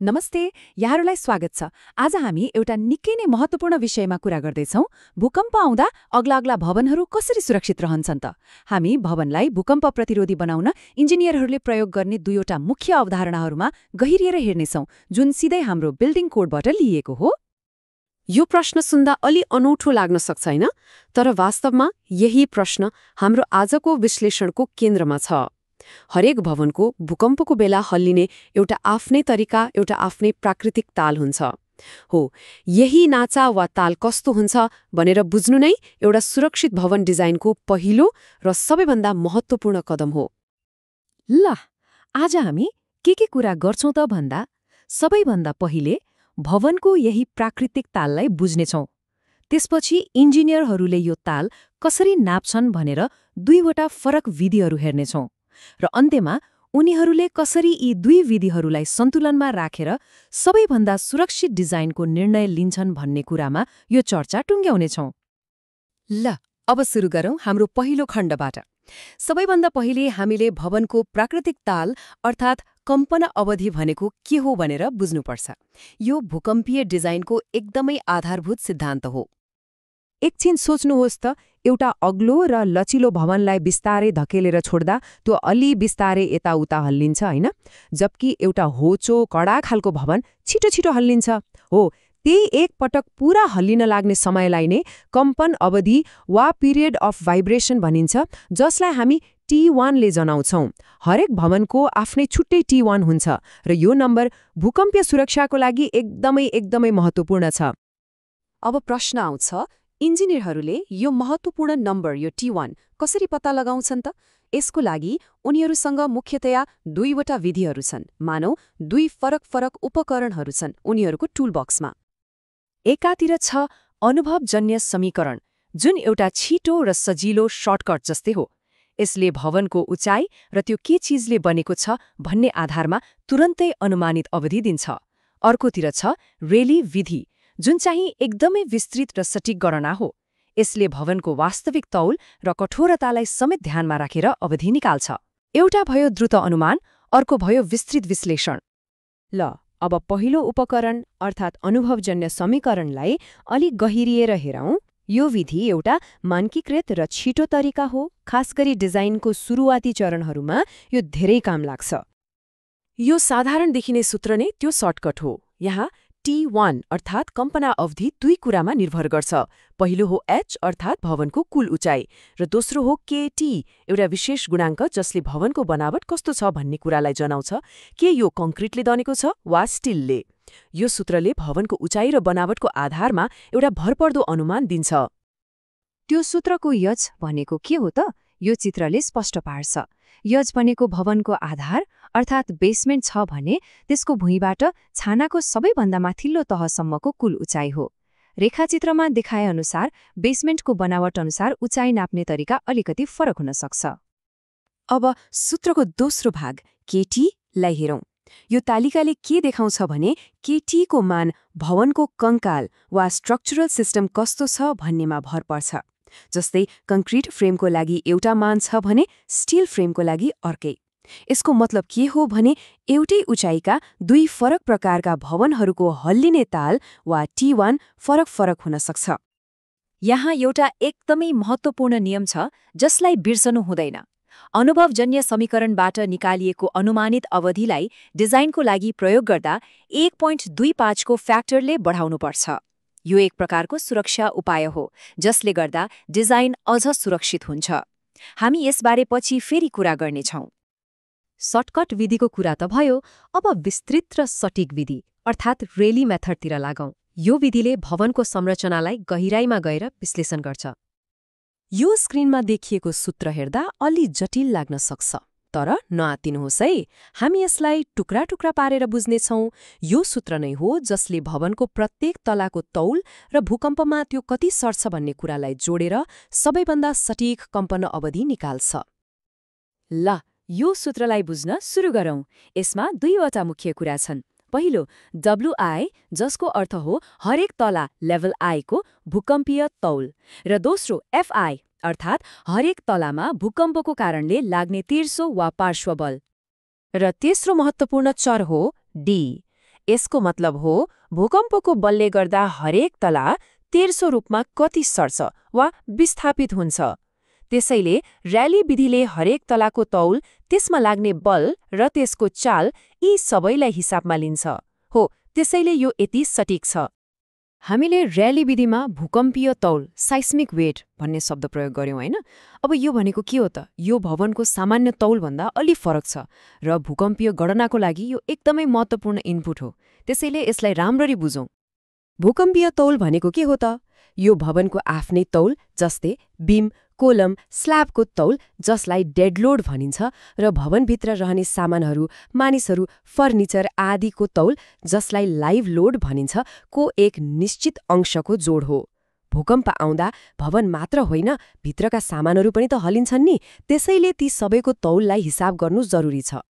नमस्ते, यहाँहरूलाई स्वागत छ। आज हामी एउटा निकै नै महत्त्वपूर्ण विषयमा कुरा गर्दैछौँ। भूकम्प आउँदा अग्ला अग्ला भवनहरू कसरी सुरक्षित रहन्छन् त? हामी भवनलाई भूकम्प प्रतिरोधी बनाउन इन्जिनियरहरूले प्रयोग गर्ने दुईवटा मुख्य अवधारणाहरूमा गहिरिएर हेर्नेछौँ, जुन सिधै हाम्रो बिल्डिङ कोडबाट लिइएको हो। यो प्रश्न सुन्दा अलि अनौठो लाग्न सक्छ हैन? तर वास्तवमा यही प्रश्न हाम्रो आजको विश्लेषणको केन्द्रमा छ। हरेक भवनको भूकम्पको बेला हल्लिने एउटा आफ्नै तरिका, एउटा आफ्नै प्राकृतिक ताल हुन्छ। हो, यही नाचा वा ताल कस्तो हुन्छ भनेर बुझ्नु नै एउटा सुरक्षित भवन डिजाइनको पहिलो र सबैभन्दा महत्त्वपूर्ण कदम हो। ल, आज हामी के कुरा गर्छौं त भन्दा सबैभन्दा पहिले भवनको यही प्राकृतिक ताललाई बुझ्नेछौं। त्यसपछि इन्जिनियरहरूले यो ताल कसरी नाप्छन् भनेर दुईवटा फरक विधिहरू हेर्नेछौं र अन्त्यमा उनीहरूले कसरी यी दुई विधिहरूलाई सन्तुलनमा राखेर सबैभन्दा सुरक्षित डिजाइनको निर्णय लिन्छन् भन्ने कुरामा यो चर्चा टुङ्ग्याउनेछौं। ल, अब सुरु गरौँ हाम्रो पहिलो खण्डबाट। सबैभन्दा पहिले हामीले भवनको प्राकृतिक ताल अर्थात् कम्पन अवधि भनेको के हो भनेर बुझ्नुपर्छ। यो भूकम्पीय डिजाइनको एकदमै आधारभूत सिद्धान्त हो। एकछिन सोच्नुहोस् त, एउटा अग्लो र लचिलो भवनलाई बिस्तारै धकेलेर छोड्दा त्यो अलि बिस्तारै यताउता हल्लिन्छ हैन? जबकि एउटा होचो कडा खालको भवन छिटो छिटो हल्लिन्छ। हो, त्यही एक पटक पूरा हल्लिन लाग्ने समयलाई नै कम्पन अवधि वा पिरियड अफ भाइब्रेसन भनिन्छ, जसलाई हामी T1 ले जनाउँछौं। हरेक भवनको आफ्नै छुट्टै T1 हुन्छ र यो नम्बर भूकम्पीय सुरक्षाको लागि एकदमै महत्त्वपूर्ण छ। अब प्रश्न आउँछ, इन्जिनियरहरूले यो महत्त्वपूर्ण नम्बर, यो T1 कसरी पत्ता लगाउँछन् त? यसको लागि उनीहरूसँग मुख्यतया दुईवटा विधिहरू छन्। मानौ दुई फरक उपकरणहरू छन् उनीहरूको टुलबक्समा। एकातिर छ अनुभवजन्य समीकरण, जुन एउटा छिटो र सजिलो सर्टकट जस्तै हो। यसले भवनको उचाइ र त्यो के चिजले बनेको छ भन्ने आधारमा तुरन्तै अनुमानित अवधि दिन्छ। अर्कोतिर छ रेली विधि, जुन चाहिँ एकदमै विस्तृत र सटीक गणना हो। यसले भवनको वास्तविक तौल र कठोरतालाई समेत ध्यानमा राखेर अवधि निकाल्छ। एउटा भयो द्रुत अनुमान, अर्को भयो विस्तृत विश्लेषण। ल, अब पहिलो उपकरण अर्थात् अनुभवजन्य समीकरणलाई अलि गहिरिएर हेरौँ। यो विधि एउटा मानकीकृत र छिटो तरिका हो। खासगरी डिजाइनको सुरुवाती चरणहरूमा यो धेरै काम लाग्छ। यो साधारण देखिने सूत्र नै त्यो सर्टकट हो। यहाँ T1 अर्थात् कम्पना अवधि दुई कुरामा निर्भर गर्छ। पहिलो हो H अर्थात् भवनको कुल उचाइ र दोस्रो हो KT, एउटा विशेष गुणाङ्क जसले भवनको बनावट कस्तो छ भन्ने कुरालाई जनाउँछ। के यो कङ्क्रिटले बनेको छ वा स्टिलले? यो सूत्रले भवनको उचाइ र बनावटको आधारमा एउटा भरपर्दो अनुमान दिन्छ। त्यो सूत्रको यज भनेको के हो त? यो चित्रले स्पष्ट पार्छ। यज भनेको भवनको आधार अर्थात् बेसमेन्ट छ भने त्यसको भुइँबाट छानाको सबैभन्दा माथिल्लो तहसम्मको कुल उचाइ हो। रेखाचित्रमा देखाएअनुसार बेसमेन्टको बनावट अनुसार उचाइ नाप्ने तरिका अलिकति फरक हुन सक्छ। अब सूत्रको दोस्रो भाग KT लाई हेरौँ। यो तालिकाले के देखाउँछ भने KT को मान भवनको कङ्काल वा स्ट्रक्चरल सिस्टम कस्तो छ भन्नेमा भर पर्छ। जस्तै कङ्क्रिट फ्रेमको लागि एउटा मान छ भने स्टिल फ्रेमको लागि अर्कै। यसको मतलब के हो भने एउटै उचाइका दुई फरक प्रकारका भवनहरूको हल्लिने ताल वा T1 फरक हुन सक्छ। यहाँ एउटा एकदमै महत्त्वपूर्ण नियम छ जसलाई बिर्सनु हुँदैन। अनुभवजन्य समीकरणबाट निकालिएको अनुमानित अवधिलाई डिजाइनको लागि प्रयोग गर्दा 1.25 को फ्याक्टरले बढाउनुपर्छ। यो एक प्रकारको सुरक्षा उपाय हो जसले गर्दा डिजाइन अझ सुरक्षित हुन्छ। हामी यसबारे पछि फेरि कुरा गर्नेछौँ। सर्टकट विधिको कुरा त भयो, अब विस्तृत र सटीक विधि अर्थात् रेली मेथडतिर लागौँ। यो विधिले भवनको संरचनालाई गहिराइमा गएर विश्लेषण गर्छ। यो स्क्रिनमा देखिएको सूत्र हेर्दा अलि जटिल लाग्न सक्छ, तर नआत्तिनुहोस् है, हामी यसलाई टुक्रा पारेर बुझ्नेछौँ। यो सूत्र नै हो जसले भवनको प्रत्येक तलाको तौल र भूकम्पमा त्यो कति सर्छ भन्ने कुरालाई जोडेर सबैभन्दा सटीक कम्पन अवधि निकाल्छ। ल, यो सूत्रलाई बुझ्न सुरु गरौँ। यसमा दुईवटा मुख्य कुरा छन्। पहिलो WI, जसको अर्थ हो हरेक तला लेभल I को भूकम्पीय तौल, र दोस्रो FI अर्थात् हरेक तलामा भूकम्पको कारणले लाग्ने तिर्सो वा पार्श्व बल। र तेस्रो महत्त्वपूर्ण चर हो D। यसको मतलब हो भूकम्पको बलले गर्दा हरेक तला तेर्सो रूपमा कति सर्छ वा विस्थापित हुन्छ। त्यसैले र्याली विधिले हरेक तलाको तौल, त्यसमा लाग्ने बल र त्यसको चाल यी सबैलाई हिसाबमा लिन्छ। हो, त्यसैले यो यति सटिक छ। हामीले र्याली विधिमा भूकम्पीय तौल साइस्मिक वेट भन्ने शब्द प्रयोग गर्यौं हैन। अब यो भनेको के हो त? यो भवनको सामान्य तौलभन्दा अलि फरक छ र भूकम्पीय गणनाको लागि यो एकदमै महत्त्वपूर्ण इनपुट हो। त्यसैले यसलाई राम्ररी बुझौं। भूकम्पीय तौल भनेको के हो त? यो भवनको आफ्नै तौल, जस्तै बीम, कोलम, स्ल्याबको तौल, जसलाई डेडलोड भनिन्छ, र भवनभित्र रहने सामानहरू, मानिसहरू, फर्निचर आदिको तौल, जसलाई लाइभ लोड भनिन्छ, को एक निश्चित अंशको जोड हो। भूकम्प आउँदा भवन मात्र होइन, भित्रका सामानहरू पनि त हलिन्छन् नि, त्यसैले ती सबैको तौललाई हिसाब गर्नु जरुरी छ।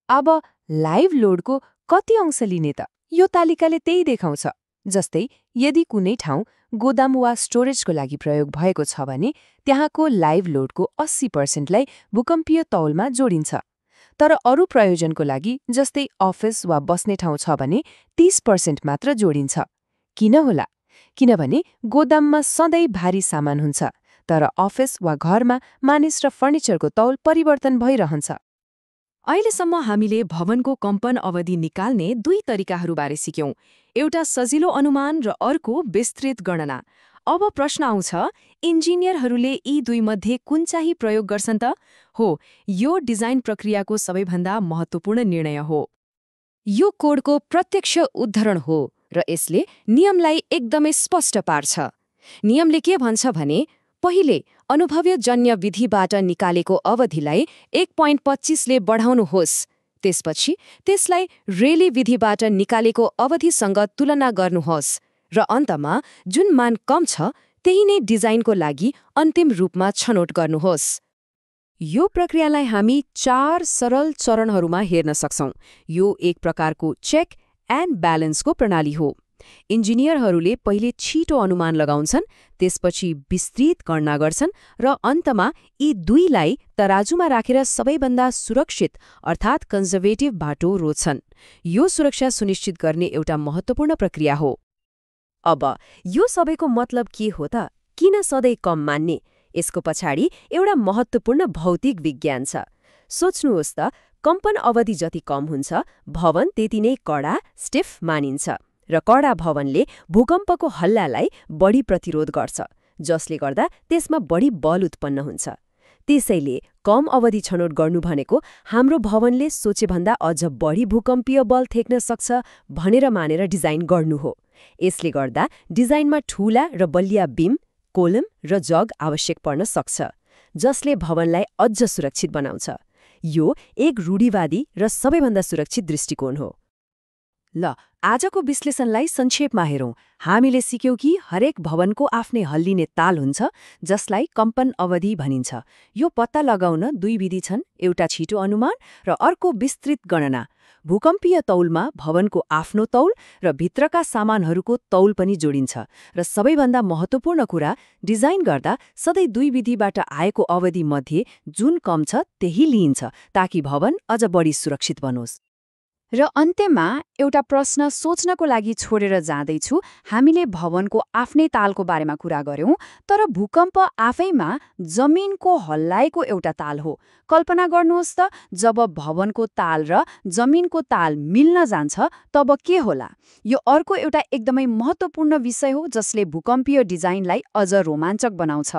अब लाइभ लोडको कति अंश लिने त? यो तालिकाले त्यही देखाउँछ। जस्तै यदि कुनै ठाउँ गोदाम वा स्टोरेजको लागि प्रयोग भएको छ भने त्यहाँको लाइभ लोडको 80% लाई भूकम्पीय तौलमा जोडिन्छ। तर अरू प्रयोजनको लागि, जस्तै अफिस वा बस्ने ठाउँ छ भने 30% मात्र जोडिन्छ। किन होला? किनभने गोदाममा सधैँ भारी सामान हुन्छ, तर अफिस वा घरमा मानिस र फर्निचरको तौल परिवर्तन भइरहन्छ। अहिलेसम्म हामीले भवनको कम्पन अवधि निकाल्ने दुई तरिकाहरूबारे सिक्यौं, एउटा सजिलो अनुमान र अर्को विस्तृत गणना। अब प्रश्न आउँछ, इन्जिनियरहरूले यी दुईमध्ये कुन चाहिँ प्रयोग गर्छन् त? हो, यो डिजाइन प्रक्रियाको सबैभन्दा महत्त्वपूर्ण निर्णय हो। यो कोडको प्रत्यक्ष उद्धरण हो र यसले नियमलाई एकदमै स्पष्ट पार्छ। नियमले के भन्छ भने, पहिले अनुभवजन्य विधिबाट निकालेको अवधिलाई 1.25 ले बढाउनुहोस्। त्यसपछि त्यसलाई रेली विधिबाट निकालेको अवधिसँग तुलना गर्नुहोस् र अन्तमा जुन मान कम छ त्यही नै डिजाइनको लागि अन्तिम रूपमा छनौट गर्नुहोस्। यो प्रक्रियालाई हामी 4 सरल चरणहरूमा हेर्न सक्छौं। यो एक प्रकारको चेक एन्ड ब्यालेन्सको प्रणाली हो। इन्जिनियरहरूले पहिले छिटो अनुमान लगाउँछन्, त्यसपछि विस्तृत गणना गर्छन् र अन्तमा यी दुईलाई तराजुमा राखेर सबैभन्दा सुरक्षित अर्थात् कन्जर्भेटिभ बाटो रोज्छन्। यो सुरक्षा सुनिश्चित गर्ने एउटा महत्त्वपूर्ण प्रक्रिया हो। अब यो सबैको मतलब के हो त? किन सधैँ कम मान्ने? यसको पछाडि एउटा महत्त्वपूर्ण भौतिक विज्ञान छ। सोच्नुहोस् त, कम्पन अवधि जति कम हुन्छ, भवन त्यति नै कडा, स्टिफ मानिन्छ र कडा भवनले भूकम्पको हल्लालाई बढी प्रतिरोध गर्छ, जसले गर्दा त्यसमा बढी बल उत्पन्न हुन्छ। त्यसैले कम अवधि छनौट गर्नु भनेको हाम्रो भवनले सोचेभन्दा अझ बढी भूकम्पीय बल थेक्न सक्छ भनेर मानेर डिजाइन गर्नु हो। यसले गर्दा डिजाइनमा ठूला र बलिया बीम, कोलम र जग आवश्यक पर्न सक्छ, जसले भवनलाई अझ सुरक्षित बनाउँछ। यो एक रूढिवादी र सबैभन्दा सुरक्षित दृष्टिकोण हो। ल, आजको विश्लेषणलाई संक्षेपमा हेरौं। हामीले सिक्यौं कि हरेक भवनको आफ्नै हल्लिने ताल हुन्छ, जसलाई कम्पन अवधि भनिन्छ। यो पत्ता लगाउन दुई विधि छन्, एउटा छिटो अनुमान र अर्को विस्तृत गणना। भूकम्पीय तौलमा भवनको आफ्नो तौल र भित्रका सामानहरूको तौल पनि जोडिन्छ र सबैभन्दा महत्त्वपूर्ण कुरा, डिजाइन गर्दा सधैँ दुई विधिबाट आएको अवधि मध्ये जुन कम छ त्यही लिइन्छ, ताकि भवन अझ बढी सुरक्षित बनोस्। र अन्त्यमा एउटा प्रश्न सोच्नको लागि छोडेर जाँदैछु। हामीले भवनको आफ्नै तालको बारेमा कुरा गर्यौं, तर भूकम्प आफैमा जमिनको हल्लाएको एउटा ताल हो। कल्पना गर्नुहोस् त, जब भवनको ताल र जमिनको ताल मिल्न जान्छ तब के होला? यो अर्को एउटा एकदमै महत्त्वपूर्ण विषय हो, जसले भूकम्पीय डिजाइनलाई अझ रोमाञ्चक बनाउँछ।